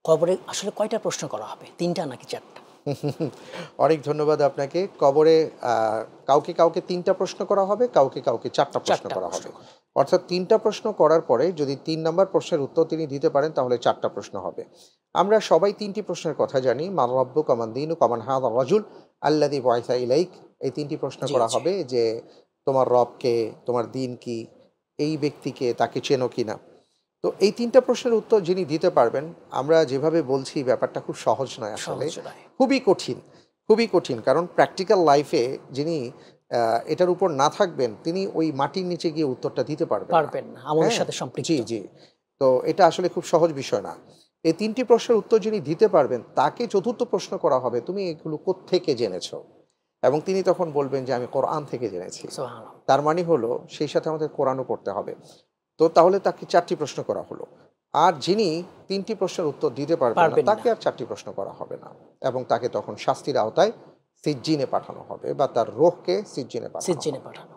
কবরে আসলে কয়টা প্রশ্ন করা হবে, 3টা নাকি 4টা? অনেক ধন্যবাদ আপনাকে। কবরে কাউকে কাউকে 3টা প্রশ্ন করা হবে, কাউকে কাউকে 4টা প্রশ্ন 4টা করা প্রশ্ন হবে। করা হবে। অর্থাৎ 3টা প্রশ্ন করার পরে যদি 3 নাম্বার প্রশ্নের উত্তর তিনি দিতে পারেন তাহলে 4টা প্রশ্ন হবে। আমরা সবাই 3টি প্রশ্নের কথা জানি। মান রাব্বুকা মান দীনুকা মান হাযার রাজুল আল্লাযী বুইসা ইলাইক। এই 3টি প্রশ্ন জি, করা জি। হবে যে তোমার রব কে, তোমার দ্বীন কি, এই ব্যক্তিকে, তাকে চেনো কিনা। তো এই 3টা প্রশ্নের উত্তর যিনি দিতে পারবেন, আমরা যেভাবে বলছি ব্যাপারটা খুব সহজ নয় আসলে। সহজ নয়। খুবই কঠিন, খুবই কঠিন। কারণ প্র্যাকটিক্যাল লাইফে যিনি এটার উপর না থাকবেন, তিনি ওই মাটির নিচে গিয়ে উত্তরটা দিতে পারবেন না। পারবেন না, আমলের হ্যাঁ? সাথে জি, সম্পৃক্ত। জি। তো এটা আসলে খুব সহজ বিষয় না। এই 3টি প্রশ্নের উত্তর যিনি দিতে পারবেন, তাকে ৪র্থ প্রশ্ন করা হবে, "তুমি এগুলো কোত্থেকে জেনেছ?" এবং তিনি তখন বলবেন যে, "আমি কোরআন থেকে জেনেছি।" সুবহানাল্লাহ। তার মানে হলো সেই সাথে আমাদের কোরআনও পড়তে হবে। তো তাহলে তাকে 4টি প্রশ্ন করা হলো। আর যিনি 3টি প্রশ্নের উত্তর দিতে পারবেন না, পারবেন না। তাকে আর 4টি প্রশ্ন করা হবে না। এবং তাকে তখন শাস্তির আওতায় সিজ্জিনে পাঠানো হবে বা তার রূহকে সিজ্জিনে পাঠানো সিজ্জিনে হবে। পাঠানো।